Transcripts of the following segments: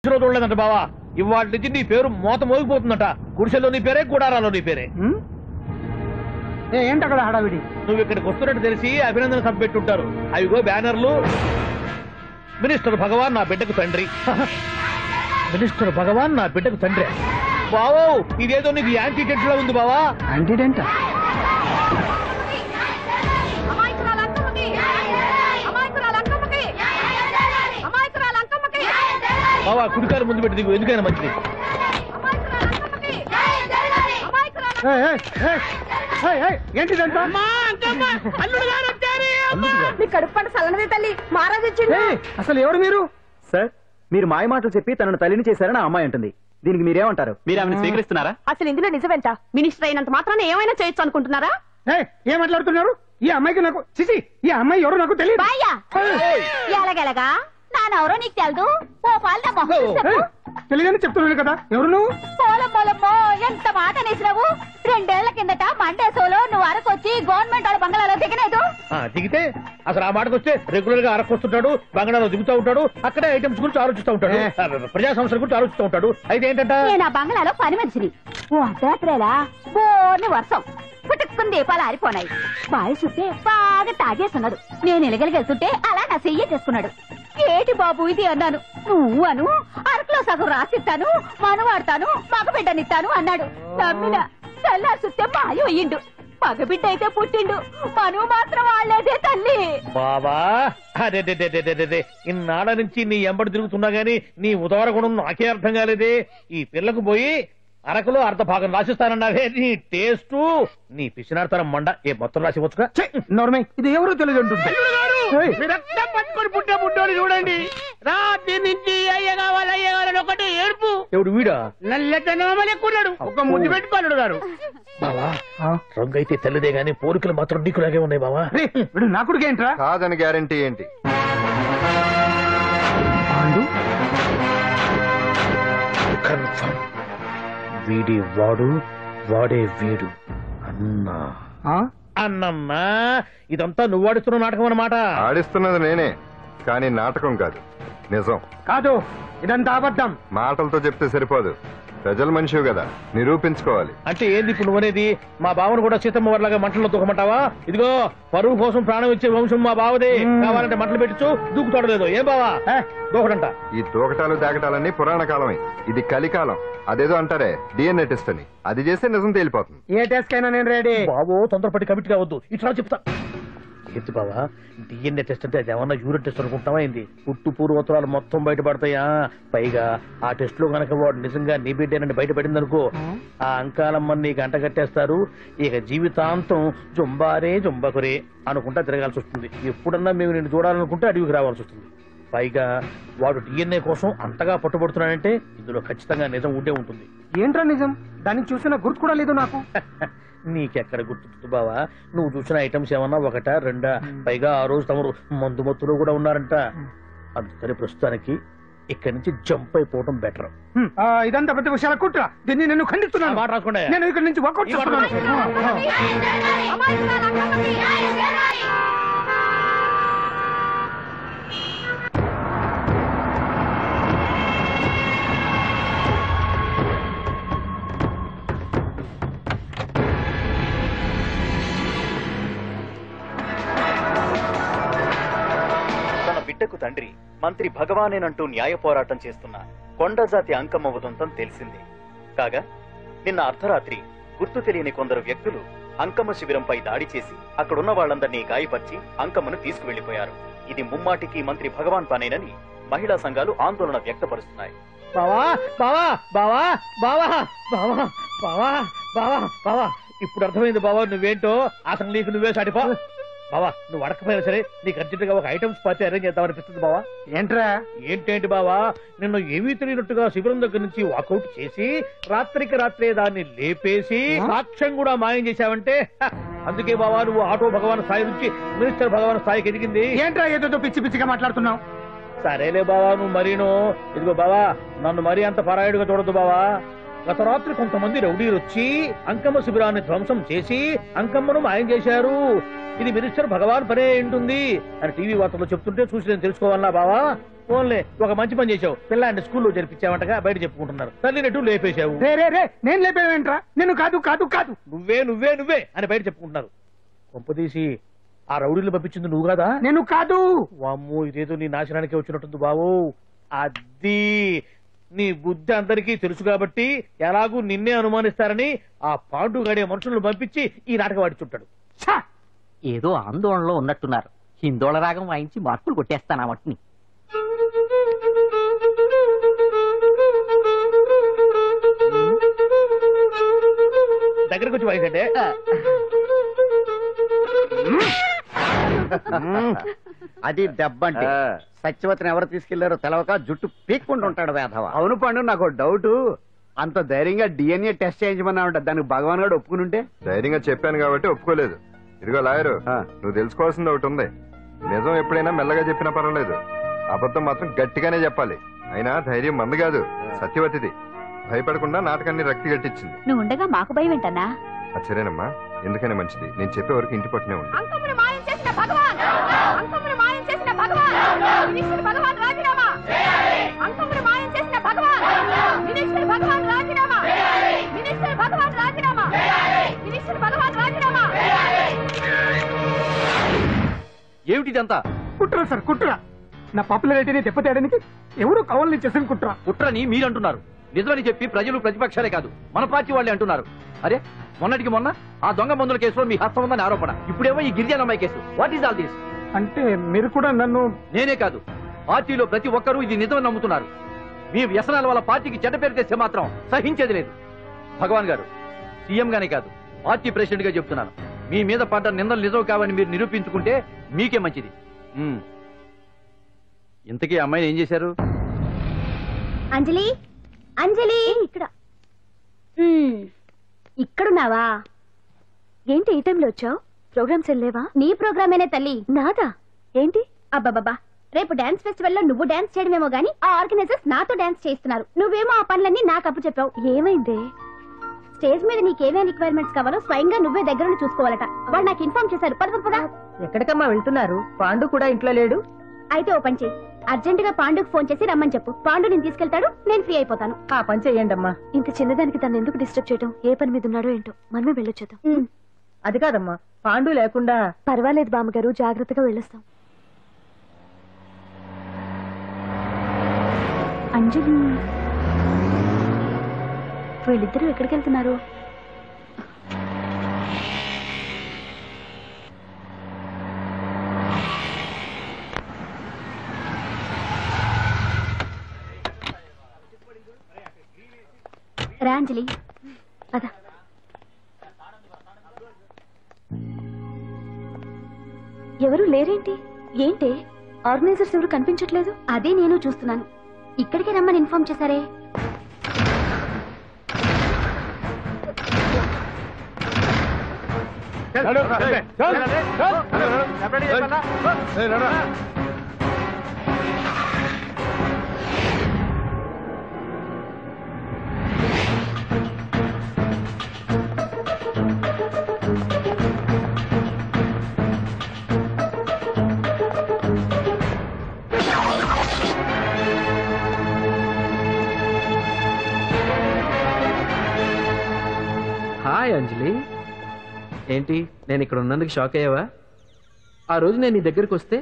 దృష్టిలో చూడలేదంట బావా. ఇవాళ నుంచి నీ పేరు మోత మోగిపోతుందట. గుడిసెలో నీ పేరే, గుడారాలో నీ పేరే. ఏంటి అక్కడ హడావిడి? నువ్వు ఇక్కడికి వస్తున్నట్టు తెలిసి అభినందన సభ పెట్టుంటారు. అవిగో బ్యానర్లు. మినిస్టర్ భగవాన్ నా బిడ్డకు తండ్రి. మినిస్టర్ భగవాన్ నా బిడ్డకు తండ్రి. బావో ఇదేదో నీకు యాంటీడెంట్ లా ఉంది బావా. యాంటీడెంట్? బావా కుడికారు ముందు పెట్టి దిగు, ఎందుకైనా మంచిది. అసలు ఎవరు మీరు? సార్ మీరు మాయ మాటలు చెప్పి తనను తల్లిని చేశారని ఆ అమ్మాయి అంటుంది. దీనికి మీరేమంటారు? మీరు ఆమెను స్వీకరిస్తున్నారా? అసలు ఇందులో నిజమేంట? మినిస్టర్ అయినంత మాత్రాన ఏమైనా చేయొచ్చు అనుకుంటున్నారా? ఏం మాట్లాడుతున్నారు? ఈ అమ్మాయికి నాకు చిసి, ఈ అమ్మాయి ఎవరు నాకు తెలియదు. ఎలాగెలగా నానెవరో నీకు తెలదు. ఓ పాల తెలియదని చెప్తున్నాను కదా. ఎవరు నువ్వు? పోలమ్మో ఎంత మాట అనేసినావు. 2 ఏళ్ల కిందట మండే సోలో నువ్వు అరకొచ్చి గవర్నమెంట్ వాళ్ళ బంగాళాలో దిగలేదు. దిగితే అసలు ఆ మాటకు వస్తే రెగ్యులర్ గా అరకొస్తుంటాడు, బంగాళాలో దిగుతూ ఉంటాడు, అక్కడే ఐటమ్స్ గురించి ఆలోచిస్తూ ఉంటాడు, ప్రజా సంస్థల గురించి ఆలోచిస్తూ ఉంటాడు. అయితే ఏంటంట, నేను ఆ బంగాళాలో పని మనిషిని. ఓ అర్ధరాత్రేలా బోర్ని వర్షం పుట్టుకుని దీపాలు ఆరిపోనాయి. బాయి చుట్టే బాగా తాగేస్తున్నాడు. నేను ఎలగలిగెళ్తుంటే అలా నా చెయ్యి చేసుకున్నాడు. ఏటి బాబు ఇది అన్నాను. నువ్వు అను అరకులో సగం రాసిస్తాను, మనవాడతాను, మగబిడ్డనిస్తాను అన్నాడు. నమ్మిన తెల్లారి చుట్టే మాయ అయ్యిండు. మగబిడ్డ అయితే పుట్టిండు, మనువు మాత్రం వాళ్ళేదే తల్లి. బాబా అదే ఇన్నాళ్ళ నుంచి నీ ఎంబడి తిరుగుతున్నా గానీ నీ ఉదార గుణం నాకే అర్థం కాలేదే. ఈ పిల్లకు పోయి అరకులో అర్ధ భాగం రాసిస్తానన్నావే. నీ టేస్టు నీ పిచ్చినాడతనం మండ. ఏ మొత్తం రాసివచ్చుగా. నోర్మై ఇది ఎవరో తెలియదు అంటుంది. పట్టుకొని పుట్టే పుట్టోని చూడండి. రాత్రి నుంచి అయ్య కావాలని ఒకటే ఏడుపు. ఎవడు వీడా? నల్లెట్టనమని ఎక్కున్నాడు. ఒక ముద్దు పెట్టుకోలేడు గారు. బావా రంగు అయితే తెల్లదే గానీ పోలికలు మాత్రం నీకులాగే ఉన్నాయి బావా. వీడు నా కొడుకు ఏంట్రా? కాదని గ్యారంటీ ఏంటి? కన్ఫర్మ్ వీడి వాడు, వాడే వీడు. అన్నా అన్నమ్మా ఇదంతా నువ్వు ఆడిస్తున్న నాటకం అన్నమాట. ఆడిస్తున్నది నేనే, కానీ నాటకం కాదు, నిజం కాదు. ఇదంతా అబద్ధం. మాటలతో చెప్తే సరిపోదు, ప్రజల మనిషివి కదా, నిరూపించుకోవాలి. అంటే ఏంది ఇప్పుడు నువ్వనేది? మా బావను కూడా సీతమ్మ వారిలాగా మంటల్లో దూకమంటావా? ఇదిగో పరువు కోసం ప్రాణం ఇచ్చే వంశం మా బావదే. కావాలంటే మంటలు పెట్టచ్చు, దూకుతాడలేదు. ఏం బావా దూకడంట? ఈ దూకటాలు దాకటాలన్నీ పురాణ కాలమే, ఇది కలికాలం. అదేదో అంటారే డిఎన్ఏ టెస్ట్ అని, అది చేస్తే నిజం తేలిపోతుంది. ఏ టెస్ట్ కైనా నేను రెడీ. బాబో తొందరపడి కమిట్ కావద్దు, ఇట్లా చెప్తా. ఏంటి బావా డిఎన్ఏ టెస్ట్ అంటే అది ఏమన్నా యూరిన్ టెస్ట్ అనుకుంటావా? ఏంది పుట్టు పూర్వోత్తరాలు మొత్తం బయటపడతాయా? పైగా ఆ టెస్ట్ లో గనక వాడు నిజంగా నీ బిడ్డేనని బయటపడింది అనుకో, ఆ అంకాలమ్మని నీకు అంట కట్టేస్తారు. ఇక జీవితాంతం జుంబారే జుంబకురే అనుకుంటా తిరగాల్సి వస్తుంది. ఎప్పుడన్నా మేము నిన్ను చూడాలనుకుంటే అడవికి రావాల్సి వస్తుంది. పైగా వాడు డిఎన్ఏ కోసం అంతగా పట్టుబడుతున్నాడంటే ఇందులో ఖచ్చితంగా నిజం ఉండే ఉంటుంది. ఏంట్రా నిజం? దాన్ని చూసిన గుర్తు కూడా లేదు నాకు. నీకెక్కడ గుర్తుంది బావా? నువ్వు చూసిన ఐటమ్స్ ఏమన్నా ఒకటా రెండా? పైగా ఆ రోజు తమరు మందు మత్తులో కూడా ఉన్నారంట. అందుకని ప్రస్తుతానికి ఇక్కడి నుంచి జంప్ అయిపోవడం బెటర్. ఇదంతా పెద్ద విషయాల కుట్ర. దీన్ని నేను ఖండిస్తున్నాను. మాట రాసుకోండి. నేను ఇక్కడి నుంచి వర్కౌట్ చేస్తున్నాను. బిడ్డకు తండ్రి మంత్రి భగవానేనంటూ న్యాయ పోరాటం చేస్తున్న కొండజాతి అంకమ్మ ఉదంతం తెలిసిందే. కాగా నిన్న అర్ధరాత్రి గుర్తు తెలియని కొందరు వ్యక్తులు అంకమ్మ శిబిరంపై దాడి చేసి అక్కడున్న వాళ్లందరినీ గాయపరిచి అంకమ్మను తీసుకువెళ్లిపోయారు. ఇది ముమ్మాటికి మంత్రి భగవాన్ పనేనని మహిళా సంఘాలు ఆందోళన వ్యక్తపరుస్తున్నాయి. బావా బావా బావా బావా బావా బావా బావా బావా ఇప్పుడు అర్థమైంది బావా నువ్వేంటో. అసలు నీకు నువ్వే సాటిపా. బావా నువ్వు అడకపోయినా సరే నీకు అర్జెంట్ గా ఒక ఐటమ్స్ పార్టీ అరేంజ్ చేద్దామనిపిస్తుంది బావా. ఏంట్రా? ఏంటేంటి బావా, నిన్ను ఏమీ తెలియనట్టుగా శిబిరం దగ్గర నుంచి వాకౌట్ చేసి రాత్రికి రాత్రే దాన్ని లేపేసి సాక్ష్యం కూడా మాయం చేశావంటే అందుకే బావా నువ్వు ఆటో భగవాన్ స్థాయి నుంచి మినిస్టర్ భగవాన్ స్థాయికి ఎదిగింది. ఏంట్రా ఏదో పిచ్చి పిచ్చిగా మాట్లాడుతున్నావు? సరేలే బావా నువ్వు మరీను. ఇదిగో బావా నన్ను మరీ అంత పరాయుడుగా చూడద్దు బావా. గత రాత్రి కొంతమంది రౌడీలు వచ్చి అంకమ్మ శిబిరాన్ని ధ్వంసం చేసి అంకమ్మను మాయం చేశారు. ఇది మినిస్టర్ భగవాన్ పనే ఉంటుంది అని టీవీ వార్తల్లో చెప్తుంటే చూసి నేను తెలుసుకోవాలా బావా. ఓన్లే ఒక మంచి పని చేసావు. పిల్లాన్ని స్కూల్లో జరిపించావంటగా బయట చెప్పుకుంటున్నారు. తల్లినట్టు లేపేశావు. రే రే రే నేను లేపేవేంట్రా? నేను కాదు కాదు కాదు. నువ్వే నువ్వే నువ్వే అని బయట చెప్పుకుంటున్నారు. కొంపదీసి ఆ రౌడీలు పంపించింది నువ్వు కాదా? నేను కాదు. వామ్మో, ఇదేదో నీ నాశనానికి వచ్చినట్టుంది బావు. అది నీ బుద్ధి అందరికీ తెలుసు కాబట్టి ఎలాగూ నిన్నే అనుమానిస్తారని ఆ పాండు గడే మనుషులను పంపించి ఈ నాటకం ఆడిచుంటాడు. ఏదో ఆందోళనలో ఉన్నట్టున్నారు. హిందోళ రాగం వాయించి మార్కులు కొట్టేస్తాను ఆ మట్టిని. దగ్గరకు వచ్చి వాయించండి. అది దెబ్బంటే సత్యవతిని ఎవరు తీసుకెళ్లారో తెలవక జుట్టు పీక్కుంటూ ఉంటాడు వేధవ. అవును పండు, నాకు డౌట్. అంత ధైర్యంగా డిఎన్ఏ టెస్ట్ చేయించమన్నా దానికి భగవాన్ గారు ఒప్పుకుని ఉంటే. ధైర్యంగా చెప్పాను కాబట్టి ఒప్పుకోలేదు. ఇదిగో లాయరు, నువ్వు తెలుసుకోవాల్సింది ఒకటి ఉంది. నిజం ఎప్పుడైనా మెల్లగా చెప్పినా పర్వాలేదు, అబద్ధం మాత్రం గట్టిగానే చెప్పాలి. అయినా ధైర్యం మంది కాదు, సత్యవతిది. భయపడకుండా నాటకాన్ని రక్తి గట్టించింది. నువ్వు ఉండగా మాకు భయం ఏంటన్నా? సరేనమ్మా, ఎందుకనే మంచిది. నేను చెప్పే వరకు ఇంటి పట్టునే ఉంది. అంకమును మాయం చేసిన భగవాన్, అంకమును మాయం చేసిన భగవాన్, వినిష్ఠుడు భగవాన్ రాజీనామా. అంకమును మాయం చేసిన భగవాన్, వినిష్ఠుడు భగవాన్ రాజీనామా. వినిష్ఠుడు భగవాన్ రాజీనామా. వినిష్ఠుడు భగవాన్ రాజీనామా. ఏమిటిదంతా? కుట్రా సార్, కుట్రా. నా పాపులారిటీని దెబ్బతేయడానికి ఎవరు కావాలని చేసిన కుట్రా. కుట్రని మీరంటున్నారు. నిజమని చెప్పి ప్రజలు ప్రతిపక్షాలే కాదు మన పార్టీ వాళ్ళే అంటున్నారు. అరే, మొన్నటికి మొన్న ఆ దొంగ మందుల కేసులో మీ హస్తం ఉందని ఆరోపణ. ఇప్పుడేమో ఈ గిరిజన అమ్మాయి case. What is all this? అంటే మీరు కూడా నన్ను... నేనే కాదు, పార్టీలో ప్రతి ఒక్కరూ ఇది నిజమని నమ్ముతున్నారు. మీ వ్యసనాల వల్ల పార్టీకి చెడ్డ పేరు తెస్తే మాత్రం సహించేది లేదు. భగవాన్ గారు, సీఎం గానే కాదు, పార్టీ ప్రెసిడెంట్ గా చెప్తున్నాను. మీ మీద పడ్డ నిందలు నిజం కావని మీరు నిరూపించుకుంటే మీకే మంచిది. ఇంతకీ అమ్మాయిని ఏం చేశారు? అంజలి, అంజలి, ఇక్కడ ఇక్కడున్నావా? ఏంటి ఈ టైంలో వచ్చావు? ప్రోగ్రామ్స్ వెళ్ళలేవా? నీ ప్రోగ్రామేనే తల్లి. నాదా? ఏంటి? అబ్బాబాబా, రేపు డాన్స్ ఫెస్టివల్ లో నువ్వు డాన్స్ చేయడమేమో గానీ ఆ ఆర్గనైజర్స్ నాతో డాన్స్ చేస్తున్నారు. నువ్వేమో ఆ పనులన్నీ నాకు అప్పు చెప్పావు. ఏమైంది? స్టేజ్ మీద నీకేమేం రిక్వైర్మెంట్స్ కావాలో స్వయంగా నువ్వే దగ్గర చూసుకోవాలట. వాళ్ళు నాకు ఇన్ఫార్మ్ చేశారు. పద. ఎక్కడికమ్మా వెళ్తున్నారు? పాండు కూడా ఇంట్లో లేడు. అయితే ఓ పని చేయి, అర్జెంట్ గా పాండుకు ఫోన్ చేసి రమ్మని చెప్పు. పాండు నేను తీసుకెళ్తాడు, నేను ఫ్రీ అయిపోతాను. ఆ పని చెయ్యండి అమ్మా. ఇంత చిన్నదానికి తను ఎందుకు డిస్టర్బ్ చేయడం? ఏ పని మీద ఉన్నాడో ఏంటో, మనమే వెళ్ళొచ్చేద్దాం. అది కాదమ్మా, పాండు లేకుండా... పర్వాలేదు బామ్మగారు, జాగ్రత్తగా వెళ్ళొస్తాం. అంజలి, వీళ్ళిద్దరూ ఎక్కడికి వెళ్తున్నారు? రా అంజలి, పద. ఎవరు లేరేంటి? ఏంటి ఆర్గనైజర్స్ ఎవరు కనిపించట్లేదు? అదే నేను చూస్తున్నాను. ఇక్కడికే రమ్మని ఇన్ఫార్మ్ చేశారే. హాయ్ అంజలి, ఏంటి నేను ఇక్కడ ఉన్నందుకు షాక్ అయ్యావా? ఆ రోజు నేను నీ దగ్గరకు వస్తే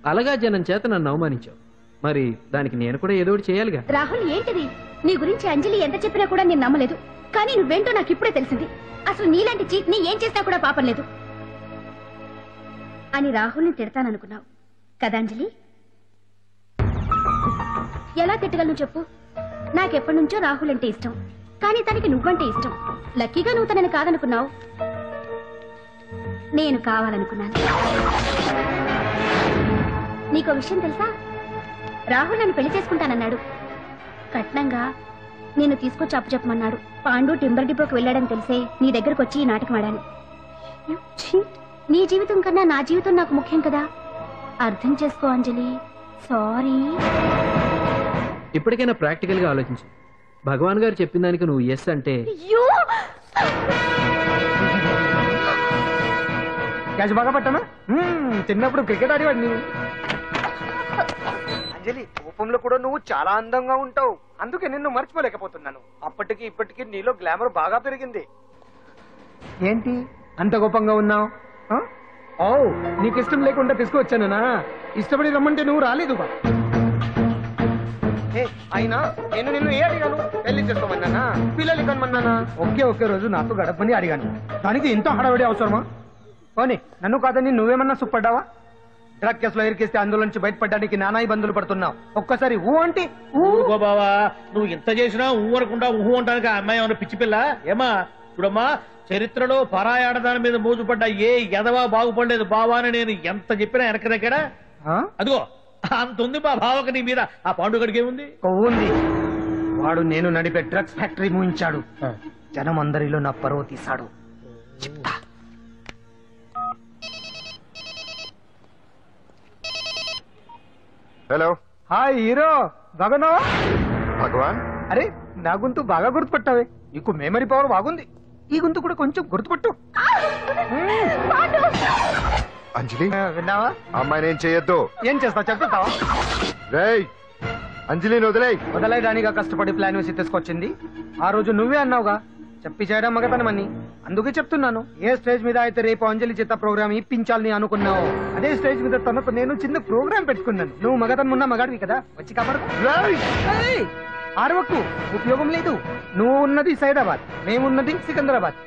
అలగా జనం చేత నన్ను అవమానించావు. మరి దానికి నేను కూడా ఏదో ఒకటి చేయాలిగా. రాహుల్, ఏంటిది? నీ గురించి అంజలి ఎంత చెప్పినా కూడా నేను నమ్మలేదు. కానీ నువ్వేంటో నాకు ఇప్పుడే తెలిసింది. అసలు నీలాంటి చీట్ ని ఏం చేసినా కూడా పాపం లేదు అని రాహుల్ని తిడతాననుకున్నావు కదా అంజలి? ఎలా తిట్టగలను చెప్పు? నాకెప్పటి నుంచో రాహుల్ అంటే ఇష్టం, కానీ తనకి నువ్వంటే ఇష్టం. లక్కీగా నువ్వు తనని కాదనుకున్నావు, నేను కావాలనుకున్నాను. నీకో విషయం తెలుసా? రాహుల్ నన్ను పెళ్లి చేసుకుంటానన్నాడు. కట్నంగా నేను తీసుకొచ్చి అప్పు చెప్పమన్నాడు. పాండు టింబర్ డిపోకి వెళ్ళాడని తెలిసే నీ దగ్గరకు వచ్చి ఈ నాటకం ఆడాను. నీ జీవితం కన్నా నా జీవితం నాకు ముఖ్యం కదా, అర్థం చేసుకో అంజలి. సారీ. ఇప్పటికైనా ప్రాక్టికల్ గా ఆలోచించు. భగవాన్ గారు చెప్పిన దానికి నువ్వు ఎస్ అంటే... క్యాచ్ బాగా పట్టానా? చిన్నప్పుడు క్రికెట్ ఆడేవాడిని. అంజలి రూపంలో కూడా నువ్వు చాలా అందంగా ఉంటావు, అందుకే నిన్ను మర్చిపోలేకపోతున్నాను. అప్పటికి ఇప్పటికి నీలో గ్లామర్ బాగా పెరిగింది. ఏంటి అంత గొప్పంగా ఉన్నావు? ఓ నీకు ఇష్టం లేకుండా తీసుకువచ్చానా? ఇష్టపడి రమ్మంటే నువ్వు రాలేదు. అయినా నేను నిన్ను ఏ అడిగాను? పెళ్లి చేసుకోమన్నానా, పిల్లలు కనమన్నానా? ఒకే రోజు నాతో గడపని అడిగాను, దానికి ఇంత హడావిడి అవసరమా? పోనీ నన్ను కాదని నువ్వేమన్నా సుప్పడ్డావా? డ్రగ్ కేసులో ఇరికిస్తే అందులో నుంచి బయటపడడానికి నానా ఇబ్బందులు పడుతున్నావు. ఒక్కసారి ఊ అంటే ఊరుకో బావా, నువ్వు ఇంత చేసినా ఊరకుండా ఊహు అంటానికి ఆ అమ్మాయి ఏమన్నా పిచ్చి పిల్ల ఏమా? చూడమ్మా, చరిత్రలో పరాయాడదాని మీద మోజుపడ్డ ఏ ఎదవా బాగుపడలేదు బావా అని నేను ఎంత చెప్పినా వెనక దగ్గర అదిగో అంత ఉంది మా బావకు నీ మీద. ఆ పాండుగడికి ఏముంది? ఉంది. వాడు నేను నడిపే డ్రగ్స్ ఫ్యాక్టరీ మూయించాడు, జనం అందరిలో నా పరువు తీశాడు. చెప్తా. హలో, హాయ్ హీరో, బాగున్నావా? భగవాన్. అరే నా గొంతు బాగా గుర్తుపట్టావే, నీకు మెమరీ పవర్ బాగుంది. ఈ గొంతు కూడా కొంచెం గుర్తుపట్టు. అంజలి, విన్నావా? అమ్మాయి నేను చేయొద్దు. ఏం చేస్తావు చెప్తావా? రేయ్, అంజలిని వదిలేయ్. వదలైదానిగా కష్టపడి ప్లాన్ వేసి తీసుకొచ్చింది. ఆ రోజు నువ్వే అన్నావుగా చెప్పి చేయడం మగతనమని, అందుకే చెప్తున్నాను. ఏ స్టేజ్ మీద అయితే రేపు అంజలి చేత ప్రోగ్రామ్ ఇప్పించాలని అనుకున్నావు, అదే స్టేజ్ మీద తనకు నేను చిన్న ప్రోగ్రామ్ పెట్టుకున్నాను. నువ్వు మగతనం ఉన్న మగాడివి కదా, వచ్చి కాపాడు. ఆరవకు, ఉపయోగం లేదు. నువ్వు ఉన్నది సైదాబాద్, మేమున్నది సికింద్రాబాద్.